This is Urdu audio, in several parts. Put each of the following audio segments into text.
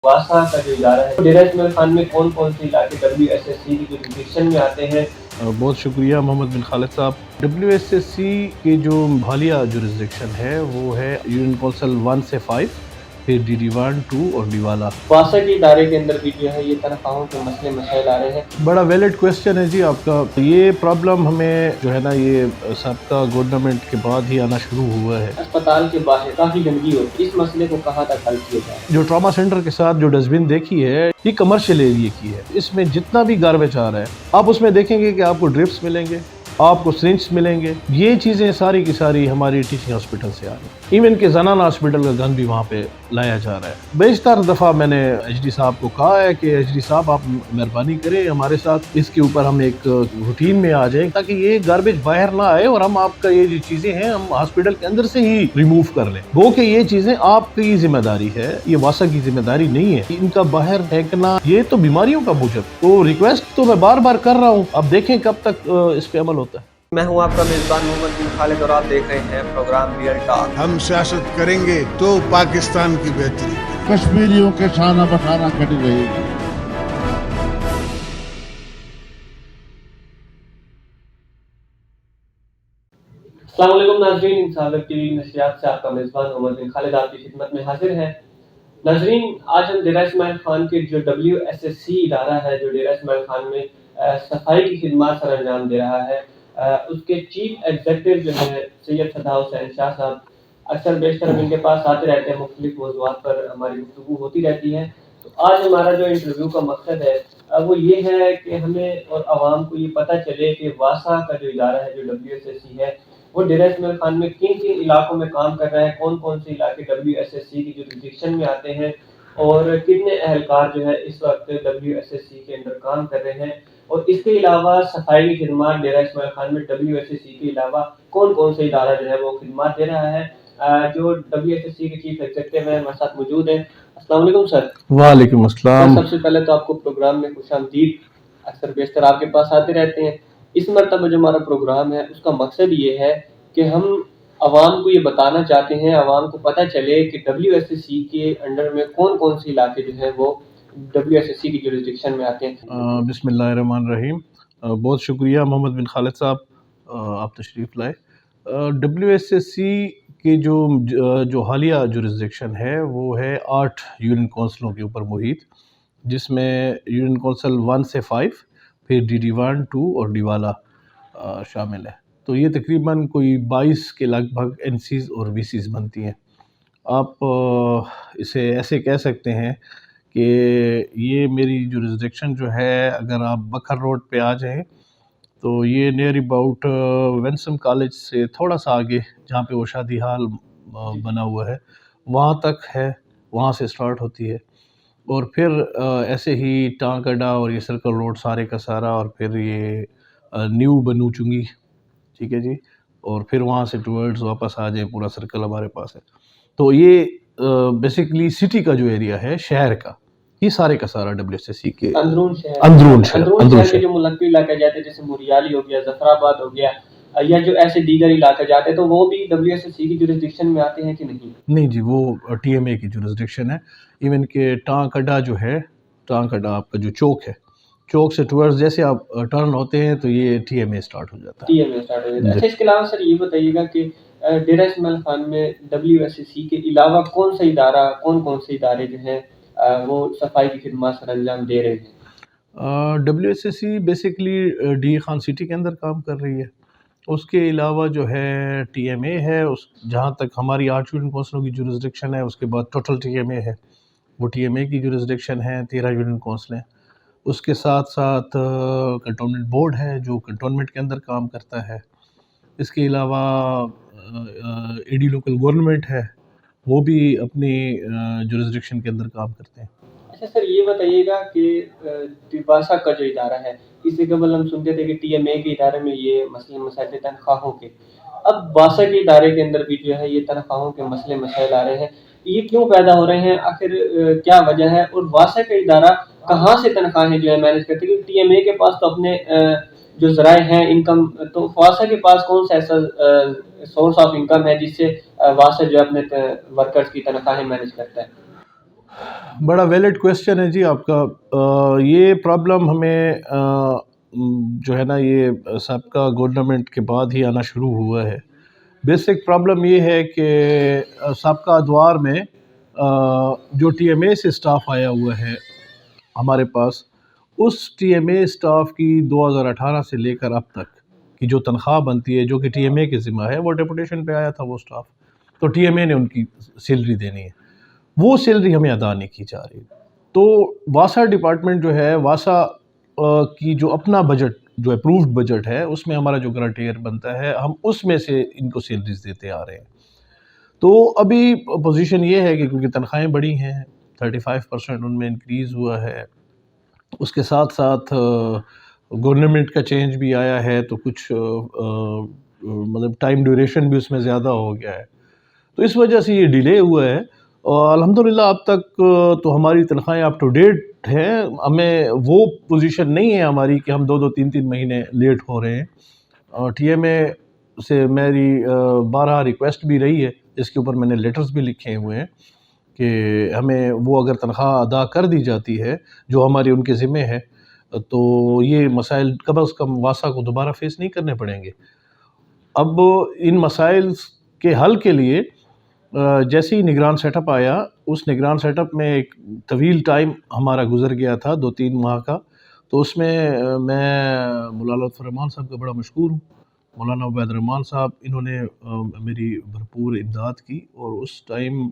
واسا کا جو ادارہ ہے ڈیرہ اسماعیل خان میں کون کون سے علاقے WSSC کی جوریڈکشن میں آتے ہیں؟ بہت شکریہ محمد بن خالد صاحب۔ WSSC کی جو حالیہ جورسڈکشن ہے وہ ہے یونین کونسل 1 سے 5، پھر DD1 2 اور ڈیوالا۔ واسا کے ادارے کے اندر بھی جو ہے یہ تنخواہوں کے مسئلے مسائل آ رہے ہیں۔ بڑا ویلڈ کویسچن ہے جی آپ کا۔ یہ پرابلم ہمیں جو ہے نا یہ سابقہ گورنمنٹ کے بعد ہی آنا شروع ہوا ہے۔ اسپتال کے باہر کافی گندگی ہوتی ہے، اس مسئلے کو کہاں تک حل کیا جائے؟ جو ٹراما سینٹر کے ساتھ جو ڈسٹ بن دیکھی ہے یہ کمرشل ایریے کی ہے، اس میں جتنا بھی گاربیج آ رہا ہے آپ اس میں دیکھیں گے کہ آپ کو ڈرپس ملیں گے، آپ کو سرنجز ملیں گے۔ یہ چیزیں ساری کی ساری ہماری ٹیچنگ ہاسپٹل سے آ رہی ہیں۔ ایون کہ زنانہ ہاسپٹل کا گند بھی وہاں پہ لایا جا رہا ہے۔ بیشتر دفعہ میں نے HD صاحب کو کہا ہے کہ HD صاحب آپ مہربانی کریں ہمارے ساتھ اس کے اوپر ہم ایک روٹین میں آ جائیں تاکہ یہ گاربیج باہر نہ آئے اور ہم آپ کا یہ جو چیزیں ہیں ہم ہاسپٹل کے اندر سے ہی ریموو کر لیں۔ وہ کہ یہ چیزیں آپ کی ذمہ داری ہے، یہ واسا کی ذمہ داری نہیں ہے۔ ان کا باہر پھینکنا یہ تو بیماریوں کا موجب۔ تو ریکویسٹ تو میں بار بار کر رہا ہوں، اب دیکھیں کب تک اس پہ عمل ہوتا ہے۔ میں ہوں آپ کا میزبان محمد بن خالد اور آپ دیکھ رہے ہیں پروگرام ریئل ٹاک۔ ہم سیاست کریں گے تو پاکستان کی بہتری، کشمیریوں کے شانہ بشانہ کھڑی رہے گی۔ السلام علیکم ناظرین، انصاف ٹی وی نشریات سے آپ کا میزبان محمد بن خالد آپ کی خدمت میں حاضر ہے۔ ناظرین، آج ہم ڈیرہ اسماعیل خان کے جو WSSC ادارہ ہے جو ڈیرہ اسماعیل خان میں صفائی کی خدمات سر انجام دے رہا ہے، اس کے چیف ایگزیکٹو جو ہے سید صدا حسین شاہ صاحب اکثر بیشتر ہم ان کے پاس آتے رہتے ہیں، مختلف موضوعات پر ہماری گفتگو ہوتی رہتی ہے۔ تو آج ہمارا جو انٹرویو کا مقصد ہے وہ یہ ہے کہ ہمیں اور عوام کو یہ پتہ چلے کہ واسا کا جو ادارہ ہے جو WSSC ہے وہ ڈیرہ اسماعیل خان میں کن کن علاقوں میں کام کر رہا ہے، کون کون سے علاقے WSSC کی جوریڈکشن میں آتے ہیں اور کتنے اہلکار جو ہے اس وقت WSSC کے اندر کام کر رہے ہیں، اور اس کے علاوہ صفائی کی خدمات ڈیرہ اسماعیل خان میں WSSC کے علاوہ کون کون سے ادارہ جو ہے وہ خدمات دے رہا ہے۔ جو WSSC کے چیف ایگزیکٹو ہیں ہمارے ساتھ موجود ہیں۔ السلام علیکم سر۔ وعلیکم السلام۔ سب سے پہلے تو آپ کو پروگرام میں خوش آمدید، اکثر بیشتر آپ کے پاس آتے رہتے ہیں۔ اس مرتبہ جو ہمارا پروگرام ہے اس کا مقصد یہ ہے کہ ہم عوام کو یہ بتانا چاہتے ہیں، عوام کو پتہ چلے کہ WSSC کے انڈر میں کون کون سے علاقے جو ہیں وہ WSSC کی جوریڈکشن میں آتے ہیں۔ بسم اللہ الرحمن الرحیم۔ بہت شکریہ محمد بن خالد صاحب، آپ تشریف لائے۔ WSSC کی جو حالیہ جورسڈکشن ہے وہ ہے 8 یونین کونسلوں کے اوپر محیط، جس میں یونین کونسل 1 سے 5، پھر DD1 2 اور ڈیوالا شامل ہے۔ تو یہ تقریباً کوئی 22 کے لگ بھگ NCs اور VCs بنتی ہیں۔ آپ اسے ایسے کہہ سکتے ہیں کہ یہ میری جورسڈکشن جو ہے، اگر آپ بکھر روڈ پہ آ جائیں تو یہ نیئر اباؤٹ وینسم کالج سے تھوڑا سا آگے جہاں پہ وہ شادی حال بنا ہوا ہے وہاں تک ہے، وہاں سے سٹارٹ ہوتی ہے، اور پھر ایسے ہی ٹانک اڈا اور یہ سرکل روڈ سارے کا سارا، اور پھر یہ نیو بنو چنگی، ٹھیک ہے جی، اور پھر وہاں سے ٹورڈز واپس آ جائیں، پورا سرکل ہمارے پاس ہے۔ تو یہ بیسیکلی سٹی کا جو ایریا ہے شہر کا، یہ سارے کا سارا WSSC کے اندرون شہر اندرون شہر کے جو ملکی علاقے جاتے ہیں جیسے موریالی ہو گیا، ظفر آباد ہو گیا، یا جو ایسے دیگر علاقے جاتے ہیں تو وہ بھی WSSC کی جوریڈکشن میں آتے ہیں کہ نہیں؟ نہیں جی، وہ TMA کی جورسڈکشن ہے۔ ایون کہ ٹانک اڈا جو ہے، ٹانک اڈا آپ کا جو چوک ہے، چوک سے ٹورڈز جیسے آپ ٹرن ہوتے ہیں تو یہ TMA سٹارٹ ہو جاتا ہے۔ TMA سٹارٹ ہو جاتا ہے۔ اچھا، اس کے علاوہ سر یہ بتائیے گا کہ ڈیرہ اسماعیل خان میں WSSC کے علاوہ کون سے ادارہ، کون کون سے ادارے جو ہیں وہ صفائی کی خدمات سر انجام دے رہے ہیں؟ WSSC basically D Khan city کے اندر کام کر رہی ہے۔ اس کے علاوہ جو ہے TMA ہے، جہاں تک ہماری 8 یونین کونسلوں کی جورسڈکشن ہے، اس کے بعد ٹوٹل TMA ہے، وہ TMA کی جورسڈکشن ہے، 13 یونین کونسلیں۔ اس کے ساتھ ساتھ کنٹونمنٹ بورڈ ہے جو کنٹونمنٹ کے اندر کام کرتا ہے۔ اس کے علاوہ AD لوکل گورنمنٹ ہے، وہ بھی اپنی جورسڈکشن کے اندر کام کرتے ہیں۔ اچھا سر، یہ بتائیے گا کہ واسا کا جو ادارہ ہے، اس سے قبل ہم سنتے تھے کہ TMA کے ادارے میں یہ مسئلے مسائل تنخواہوں کے، اب واسا کے ادارے کے اندر بھی جو ہے یہ تنخواہوں کے مسئلے مسائل آ رہے ہیں، یہ کیوں پیدا ہو رہے ہیں، آخر کیا وجہ ہے، اور واسا کا ادارہ کہاں سے تنخواہیں جو ہے مینیج کرتے ہیں؟ کیونکہ TMA کے پاس تو اپنے جو ذرائع ہیں انکم، تو واسا کے پاس کون سا ایسا سورس آف انکم ہے جس سے واسا جو اپنے ورکرز کی تنخواہیں مینیج کرتا ہے؟ بڑا ویلڈ کویسچن ہے جی آپ کا. یہ پرابلم ہمیں جو ہے نا یہ سابقہ گورنمنٹ کے بعد ہی آنا شروع ہوا ہے. بیسک پرابلم یہ ہے کہ سابقہ ادوار میں جو ٹی ایم اے سے اسٹاف آیا ہوا ہے ہمارے پاس، اس ٹی ایم اے اسٹاف کی 2018 سے لے کر اب تک کی جو تنخواہ بنتی ہے جو کہ ٹی ایم اے کے ذمہ ہے، وہ ڈیپوٹیشن پہ آیا تھا وہ اسٹاف، تو ٹی ایم اے نے ان کی سیلری دینی ہے، وہ سیلری ہمیں ادا نہیں کی جا رہی. تو واسا ڈپارٹمنٹ جو ہے، واسا کی جو اپنا بجٹ جو اپرووڈ بجٹ ہے، اس میں ہمارا جو گرانٹیئر بنتا ہے، ہم اس میں سے ان کو سیلریز دیتے آ رہے ہیں. تو ابھی پوزیشن یہ ہے کہ کیونکہ تنخواہیں بڑی ہیں، 35% ان میں انکریز ہوا ہے، اس کے ساتھ ساتھ گورنمنٹ کا چینج بھی آیا ہے، تو کچھ مطلب ٹائم ڈیوریشن بھی اس میں زیادہ ہو گیا ہے، تو اس وجہ سے یہ ڈیلے ہوا ہے. اور الحمدللہ اب تک تو ہماری تنخواہیں اپ ٹو ڈیٹ ہیں. ہمیں وہ پوزیشن نہیں ہے ہماری کہ ہم 2-3 مہینے لیٹ ہو رہے ہیں. اور ٹی ایم اے سے میری بارہا ریکویسٹ بھی رہی ہے، اس کے اوپر میں نے لیٹرز بھی لکھے ہوئے ہیں کہ ہمیں وہ اگر تنخواہ ادا کر دی جاتی ہے جو ہماری ان کے ذمہ ہے، تو یہ مسائل کم از کم واسا کو دوبارہ فیس نہیں کرنے پڑیں گے. اب ان مسائل کے حل کے لیے جیسے ہی نگران سیٹ اپ آیا، اس نگران سیٹ اپ میں ایک طویل ٹائم ہمارا گزر گیا تھا، 2-3 ماہ کا. تو اس میں میں مولانا لطف الرحمان صاحب کا بڑا مشکور ہوں. مولانا عبید الرحمان صاحب، انہوں نے میری بھرپور امداد کی، اور اس ٹائم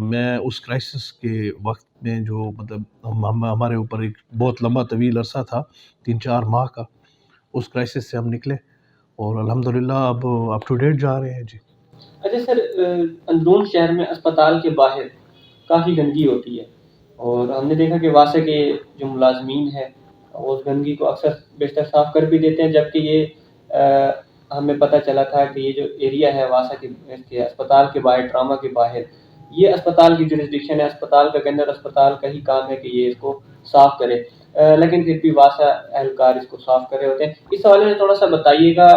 میں اس کرائسس کے وقت میں جو مطلب ہمارے اوپر ایک بہت لمبا طویل عرصہ تھا، 3-4 ماہ کا، اس کرائسس سے ہم نکلے اور الحمدللہ اب اپ ٹو ڈیٹ جا رہے ہیں جی. اچھا سر، اندرون شہر میں اسپتال کے باہر کافی گندگی ہوتی ہے، اور ہم نے دیکھا کہ واسا کے جو ملازمین ہیں وہ اس گندگی کو اکثر بیشتر صاف کر بھی دیتے ہیں، جبکہ یہ ہمیں پتہ چلا تھا کہ یہ جو ایریا ہے واسا کے اسپتال کے باہر، ٹراما کے باہر، یہ اسپتال کی جورسڈکشن ہے، اسپتال کا کیندر اسپتال کا ہی کام ہے کہ یہ اس کو صاف کرے، لیکن پھر بھی واسا اہلکار اس کو صاف کر رہے ہوتے ہیں. اس حوالے سے تھوڑا سا بتائیے گا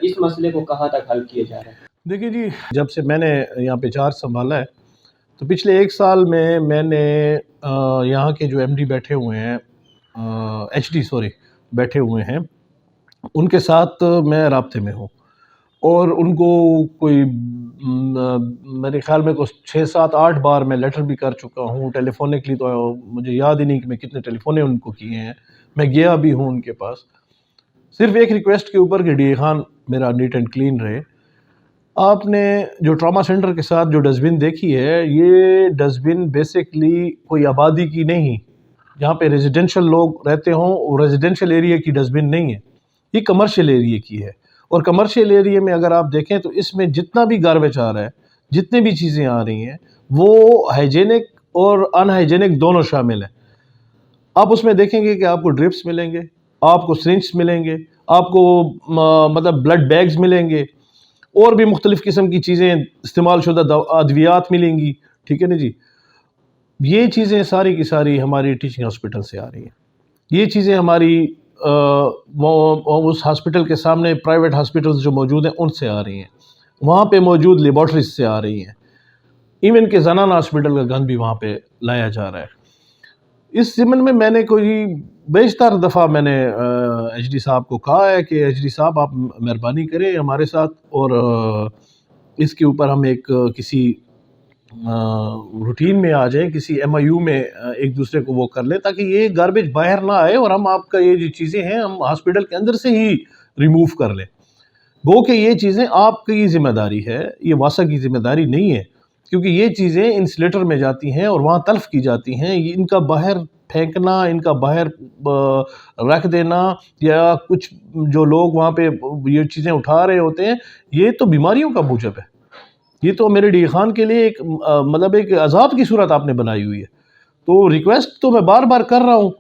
اس مسئلے کو کہاں تک حل کیا جا رہا ہے؟ دیکھیے جی، جب سے میں نے یہاں پہ چارج سنبھالا ہے، تو پچھلے 1 سال میں نے یہاں کے جو ایم ڈی بیٹھے ہوئے ہیں، ایچ ڈی بیٹھے ہوئے ہیں، ان کے ساتھ میں رابطے میں ہوں، اور ان کو کوئی میرے خیال میں کچھ 6-7-8 بار میں لیٹر بھی کر چکا ہوں. ٹیلیفونکلی تو مجھے یاد ہی نہیں کہ میں کتنے ٹیلیفونے ان کو کیے ہیں. میں گیا بھی ہوں ان کے پاس، صرف ایک ریکویسٹ کے اوپر کہ ڈی اے خان میرا نیٹ اینڈ کلین رہے. آپ نے جو ٹراما سینٹر کے ساتھ جو ڈسٹبن دیکھی ہے، یہ ڈسٹبن بیسکلی کوئی آبادی کی نہیں، جہاں پہ ریزیڈینشل لوگ رہتے ہوں، وہ ریزیڈینشل ایریا کی ڈسٹبن نہیں ہے، یہ کمرشل ایریا کی ہے. اور کمرشل ایریا میں اگر آپ دیکھیں تو اس میں جتنا بھی گاربیج آ رہا ہے، جتنے بھی چیزیں آ رہی ہیں، وہ ہائیجینک اور ان ہائیجینک دونوں شامل ہیں. آپ اس میں دیکھیں گے کہ آپ کو ڈرپس ملیں گے، آپ کو سرنجز ملیں گے، آپ کو مطلب بلڈ بیگز ملیں گے، اور بھی مختلف قسم کی چیزیں، استعمال شدہ ادویات ملیں گی. ٹھیک ہے نا جی. یہ چیزیں ساری کی ساری ہماری ٹیچنگ ہاسپٹل سے آ رہی ہیں. یہ چیزیں ہماری اس ہاسپٹل کے سامنے پرائیویٹ ہاسپٹلز جو موجود ہیں ان سے آ رہی ہیں، وہاں پہ موجود لیبارٹریز سے آ رہی ہیں، ایون کہ زنانہ ہاسپٹل کا گند بھی وہاں پہ لایا جا رہا ہے. اس ضمن میں میں نے کوئی بیشتر دفعہ میں نے ایچ ڈی صاحب کو کہا ہے کہ ایچ ڈی صاحب آپ مہربانی کریں ہمارے ساتھ، اور اس کے اوپر ہم ایک کسی روٹین میں آ جائیں، کسی ایم آئی یو میں ایک دوسرے کو وہ کر لیں، تاکہ یہ گاربیج باہر نہ آئے اور ہم آپ کا یہ جو چیزیں ہیں ہم ہاسپٹل کے اندر سے ہی ریموو کر لیں. گو کہ یہ چیزیں آپ کی ذمہ داری ہے، یہ واسا کی ذمہ داری نہیں ہے، کیونکہ یہ چیزیں انسلیٹر میں جاتی ہیں اور وہاں تلف کی جاتی ہیں. ان کا باہر پھینکنا، ان کا باہر رکھ دینا، یا کچھ جو لوگ وہاں پہ یہ چیزیں اٹھا رہے ہوتے ہیں، یہ تو بیماریوں کا موجب ہے. یہ تو میرے ڈی خان کے لیے ایک مطلب ایک عذاب کی صورت آپ نے بنائی ہوئی ہے. تو ریکویسٹ تو میں بار بار کر رہا ہوں،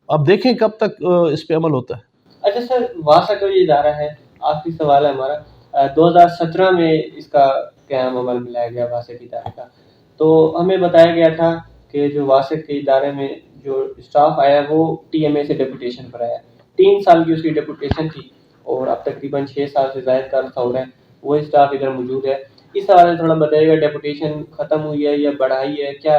اب دیکھیں کب تک اس پہ عمل ہوتا ہے. اچھا سر، واسا کا یہ ادارہ ہے، آخری سوال ہے ہمارا، 2017 میں اس کا قیام عمل میں لایا گیا واسا کے ادارے کا. تو ہمیں بتایا گیا تھا کہ جو واسا کے ادارے میں جو اسٹاف آیا وہ ٹی ایم اے سے ڈیپوٹیشن پر آیا. 3 سال کی اس کی ڈیپوٹیشن تھی، اور اب تقریباً 6 سال سے زائد کا عرصہ ہو رہا ہے وہ اسٹاف ادھر موجود ہے. اس حوالے سے تھوڑا بتائیے گا، ڈیپوٹیشن ختم ہوئی ہے یا بڑھائی ہے، کیا